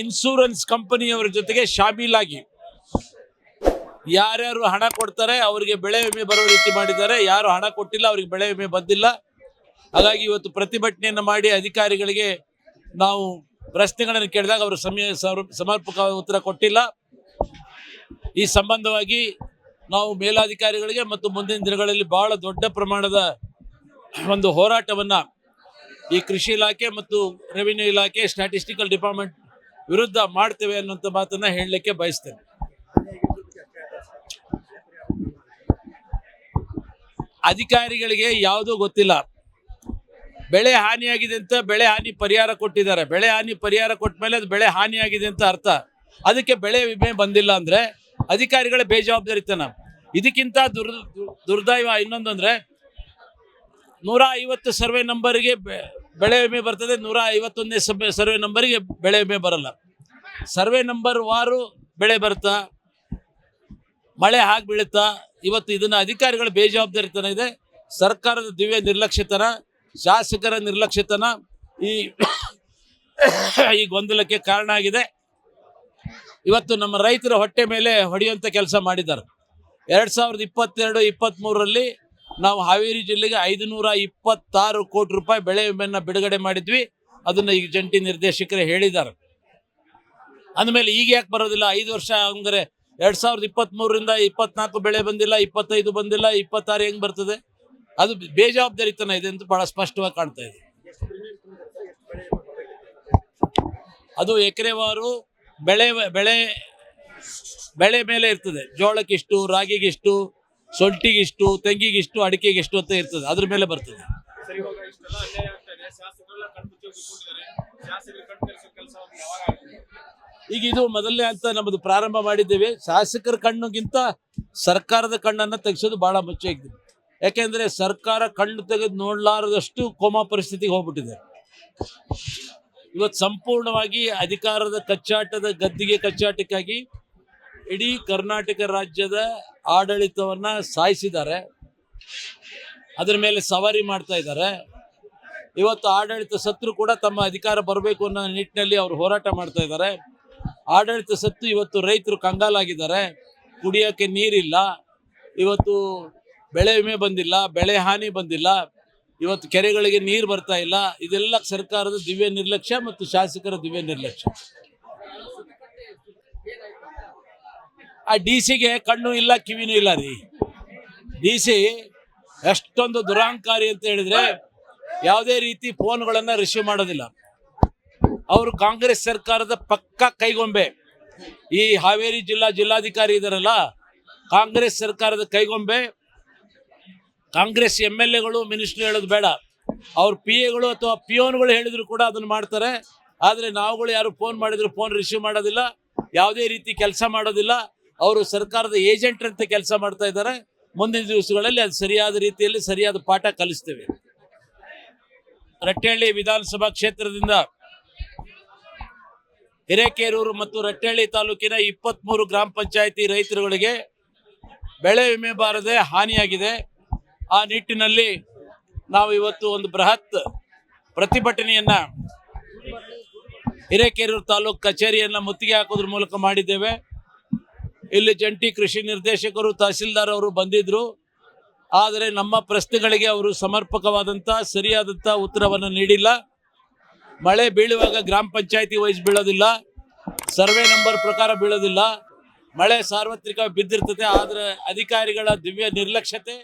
Insurance ಕಂಪನಿಯವರ ಜೊತೆಗೆ ಶಾಮೀಲಾಗಿ ಯಾರ್ಯಾರು ಹಣ ಕೊಡ್ತಾರೆ ಅವರಿಗೆ ಬೆಳೆ ವಿಮೆ ಬರೋ ರೀತಿ ಮಾಡಿದ್ದಾರೆ. ಯಾರು ಹಣ ಕೊಟ್ಟಿಲ್ಲ ಅವರಿಗೆ ಬೆಳೆ ವಿಮೆ ಬಂದಿಲ್ಲ. ಹಾಗಾಗಿ ಇವತ್ತು ಪ್ರತಿಭಟನೆಯನ್ನು ಮಾಡಿ ಅಧಿಕಾರಿಗಳಿಗೆ ನಾವು ಪ್ರಶ್ನೆಗಳನ್ನು ಕೇಳಿದಾಗ ಅವರು ಸಮರ್ಪಕವಾದ ಉತ್ತರ ಕೊಟ್ಟಿಲ್ಲ. ಈ ಸಂಬಂಧವಾಗಿ ನಾವು ಮೇಲಾಧಿಕಾರಿಗಳಿಗೆ ಮತ್ತು ಮುಂದಿನ ದಿನಗಳಲ್ಲಿ ಬಹಳ ದೊಡ್ಡ ಪ್ರಮಾಣದ ಒಂದು ಹೋರಾಟವನ್ನು ಈ ಕೃಷಿ ಇಲಾಖೆ ಮತ್ತು ರೆವಿನ್ಯೂ ಇಲಾಖೆ ಸ್ಟ್ಯಾಟಿಸ್ಟಿಕಲ್ ಡಿಪಾರ್ಟ್ಮೆಂಟ್ ವಿರುದ್ಧ ಮಾಡ್ತೇವೆ ಅನ್ನುವಂಥ ಮಾತನ್ನ ಹೇಳಲಿಕ್ಕೆ ಬಯಸ್ತೇನೆ. ಅಧಿಕಾರಿಗಳಿಗೆ ಯಾವುದೂ ಗೊತ್ತಿಲ್ಲ. ಬೆಳೆ ಹಾನಿಯಾಗಿದೆ ಅಂತ ಬೆಳೆ ಹಾನಿ ಪರಿಹಾರ ಕೊಟ್ಟಿದ್ದಾರೆ. ಬೆಳೆ ಹಾನಿ ಪರಿಹಾರ ಕೊಟ್ಟ ಮೇಲೆ ಅದು ಬೆಳೆ ಹಾನಿಯಾಗಿದೆ ಅಂತ ಅರ್ಥ. ಅದಕ್ಕೆ ಬೆಳೆ ವಿಮೆ ಬಂದಿಲ್ಲ ಅಂದರೆ ಅಧಿಕಾರಿಗಳೇ ಬೇಜವಾಬ್ದಾರಿತನ. ಇದಕ್ಕಿಂತ ದುರ್ದೈವ ಇನ್ನೊಂದಂದ್ರೆ 150 ಸರ್ವೆ ನಂಬರ್ಗೆ ಬೆಳೆ ವಿಮೆ ಬರ್ತದೆ, 151ನೇ ಸರ್ವೆ ನಂಬರ್ಗೆ ಬೆಳೆ ವಿಮೆ ಬರಲ್ಲ. ಸರ್ವೆ ನಂಬರ್ ವಾರು ಬೆಳೆ ಬರುತ್ತಾ, ಮಳೆ ಹಾಗೆ ಬೀಳುತ್ತಾ? ಇವತ್ತು ಇದನ್ನು ಅಧಿಕಾರಿಗಳ ಬೇಜವಾಬ್ದಾರಿತನ ಇದೆ. ಸರ್ಕಾರದ ದಿವ್ಯ ನಿರ್ಲಕ್ಷ್ಯತನ, ಶಾಸಕರ ನಿರ್ಲಕ್ಷ್ಯತನ ಈ ಗೊಂದಲಕ್ಕೆ ಕಾರಣ ಆಗಿದೆ. ಇವತ್ತು ನಮ್ಮ ರೈತರ ಹೊಟ್ಟೆ ಮೇಲೆ ಹೊಡೆಯುವಂಥ ಕೆಲಸ ಮಾಡಿದ್ದಾರೆ. 2022-23ರಲ್ಲಿ ನಾವು ಹಾವೇರಿ ಜಿಲ್ಲೆಗೆ 526 ಕೋಟಿ ರೂಪಾಯಿ ಬೆಳೆ ವಿಮೆಯನ್ನು ಬಿಡುಗಡೆ ಮಾಡಿದ್ವಿ. ಅದನ್ನು ಈಗ ಜಂಟಿ ನಿರ್ದೇಶಕರೇ ಹೇಳಿದ್ದಾರೆ. ಅಂದಮೇಲೆ ಈಗ ಯಾಕೆ ಬರೋದಿಲ್ಲ? 5 ವರ್ಷ ಅಂದರೆ 2023ರಿಂದ 24 ಬೆಳೆ ಬಂದಿಲ್ಲ, 25 ಬಂದಿಲ್ಲ, 26 ಹೆಂಗೆ ಬರ್ತದೆ? ಅದು ಬೇಜವಾಬ್ದಾರಿತನ ಇದೆ ಅಂತ ಬಹಳ ಸ್ಪಷ್ಟವಾಗಿ ಕಾಣ್ತಾ ಇದೆ. ಅದು ಎಕರೆವಾರು ಬೆಳೆ ಬೆಳೆ ಬೆಳೆ ಮೇಲೆ ಇರ್ತದೆ. ಜೋಳಕ್ಕಿಷ್ಟು, ರಾಗಿಗಿಷ್ಟು, ಸೊಲ್ಟಿಗಿಷ್ಟು, ತೆಂಗಿಗಿಷ್ಟು, ಅಡಿಕೆಗಿಷ್ಟು ಅಂತ ಇರ್ತದೆ. ಅದ್ರ ಮೇಲೆ ಬರ್ತದೆ. ಈಗ ಇದು ಮೊದಲನೇ ಅಂತ ನಮ್ಮದು ಪ್ರಾರಂಭ ಮಾಡಿದ್ದೇವೆ. ಶಾಸಕರ ಕಣ್ಣಿಗಿಂತ ಸರ್ಕಾರದ ಕಣ್ಣನ್ನು ತೆಗೆಸೋದು ಬಹಳ ಮುಖ್ಯ ಇದೆ. ಯಾಕೆಂದ್ರೆ ಸರ್ಕಾರ ಕಣ್ಣು ತೆಗೆದು ನೋಡಲಾರದಷ್ಟು ಕೋಮಾ ಪರಿಸ್ಥಿತಿಗೆ ಹೋಗ್ಬಿಟ್ಟಿದೆ. ಇವತ್ತು ಸಂಪೂರ್ಣವಾಗಿ ಅಧಿಕಾರದ ಕಚ್ಚಾಟದ ಗದ್ದಿಗೆ ಕಚ್ಚಾಟಕ್ಕಾಗಿ ಇಡೀ ಕರ್ನಾಟಕ ರಾಜ್ಯದ ಆಡಳಿತವನ್ನ ಸಾಯಿಸಿದ್ದಾರೆ. ಅದರ ಮೇಲೆ ಸವಾರಿ ಮಾಡ್ತಾ ಇದ್ದಾರೆ. ಇವತ್ತು ಆಡಳಿತ ಸತ್ರು ಕೂಡ ತಮ್ಮ ಅಧಿಕಾರ ಬರಬೇಕು ಅನ್ನೋ ನಿಟ್ಟಿನಲ್ಲಿ ಅವರು ಹೋರಾಟ ಮಾಡ್ತಾ ಇದ್ದಾರೆ. ಆಡಳಿತ ಸತ್ತು ಇವತ್ತು ರೈತರು ಕಂಗಾಲಾಗಿದ್ದಾರೆ. ಕುಡಿಯೋಕ್ಕೆ ನೀರಿಲ್ಲ, ಇವತ್ತು ಬೆಳೆ ವಿಮೆ ಬಂದಿಲ್ಲ, ಬೆಳೆ ಹಾನಿ ಬಂದಿಲ್ಲ, ಇವತ್ತು ಕೆರೆಗಳಿಗೆ ನೀರು ಬರ್ತಾ ಇಲ್ಲ. ಇದೆಲ್ಲ ಸರ್ಕಾರದ ದಿವ್ಯ ನಿರ್ಲಕ್ಷ್ಯ ಮತ್ತು ಶಾಸಕರ ದಿವ್ಯ ನಿರ್ಲಕ್ಷ್ಯ. ಆ ಡಿಸಿಗೆ ಕಣ್ಣು ಇಲ್ಲ, ಕಿವಿನೂ ಇಲ್ಲ ರೀ. ಡಿಸಿ ಎಷ್ಟೊಂದು ದುರಾಂಕಾರಿ ಅಂತ ಹೇಳಿದ್ರೆ ಯಾವುದೇ ರೀತಿ ಫೋನ್ಗಳನ್ನು ರಿಸೀವ್ ಮಾಡೋದಿಲ್ಲ. ಅವರು ಕಾಂಗ್ರೆಸ್ ಸರ್ಕಾರದ ಪಕ್ಕಾ ಕೈಗೊಂಬೆ. ಈ ಹಾವೇರಿ ಜಿಲ್ಲಾಧಿಕಾರಿ ಇದಾರಲ್ಲ, ಕಾಂಗ್ರೆಸ್ ಸರ್ಕಾರದ ಕೈಗೊಂಬೆ. ಕಾಂಗ್ರೆಸ್ MLAಗಳು ಮಿನಿಸ್ಟರ್ ಹೇಳೋದು ಬೇಡ, ಅವ್ರ PAಗಳು ಅಥವಾ ಪಿಯೋನ್ಗಳು ಹೇಳಿದ್ರು ಕೂಡ ಅದನ್ನು ಮಾಡ್ತಾರೆ. ಆದರೆ ನಾವುಗಳು ಯಾರು ಫೋನ್ ಮಾಡಿದ್ರು ಫೋನ್ ರಿಸೀವ್ ಮಾಡೋದಿಲ್ಲ, ಯಾವುದೇ ರೀತಿ ಕೆಲಸ ಮಾಡೋದಿಲ್ಲ. ಅವರು ಸರ್ಕಾರದ ಏಜೆಂಟ್ರಂತೆ ಕೆಲಸ ಮಾಡ್ತಾ ಇದ್ದಾರೆ. ಮುಂದಿನ ದಿವಸಗಳಲ್ಲಿ ಅದು ಸರಿಯಾದ ರೀತಿಯಲ್ಲಿ ಸರಿಯಾದ ಪಾಠ ಕಲಿಸ್ತೇವೆ. ರಟ್ಟಹಳ್ಳಿ ವಿಧಾನಸಭಾ ಕ್ಷೇತ್ರದಿಂದ ಹಿರೇಕೆರೂರು ಮತ್ತು ರಟ್ಟಹಳ್ಳಿ ತಾಲೂಕಿನ 23 ಗ್ರಾಮ ಪಂಚಾಯಿತಿ ರೈತರುಗಳಿಗೆ ಬೆಳೆ ವಿಮೆ ಬಾರದೆ ಹಾನಿಯಾಗಿದೆ. ಆ ನಿಟ್ಟಿನಲ್ಲಿ ನಾವು ಇವತ್ತು ಒಂದು ಬೃಹತ್ ಪ್ರತಿಭಟನೆಯನ್ನ ಹಿರೇಕೆರೂರು ತಾಲೂಕು ಕಚೇರಿಯನ್ನು ಮುತ್ತಿಗೆ ಹಾಕೋದ್ರ ಮೂಲಕ ಮಾಡಿದ್ದೇವೆ. ಇಲ್ಲಿ ಜಂಟಿ ಕೃಷಿ ನಿರ್ದೇಶಕರು, ತಹಸೀಲ್ದಾರ್ ಅವರು ಬಂದಿದ್ರು. ಆದರೆ ನಮ್ಮ ಪ್ರಶ್ನೆಗಳಿಗೆ ಅವರು ಸಮರ್ಪಕವಾದಂಥ ಸರಿಯಾದಂಥ ಉತ್ತರವನ್ನು ನೀಡಿಲ್ಲ. ಮಳೆ ಬೀಳುವಾಗ ಗ್ರಾಮ ಪಂಚಾಯಿತಿ ವೈಸ್ ಬೀಳೋದಿಲ್ಲ, ಸರ್ವೆ ನಂಬರ್ ಪ್ರಕಾರ ಬೀಳೋದಿಲ್ಲ. ಮಳೆ ಸಾರ್ವತ್ರಿಕ ಬಿದ್ದಿರ್ತದೆ. ಆದರೆ ಅಧಿಕಾರಿಗಳ ದಿವ್ಯ ನಿರ್ಲಕ್ಷ್ಯತೆ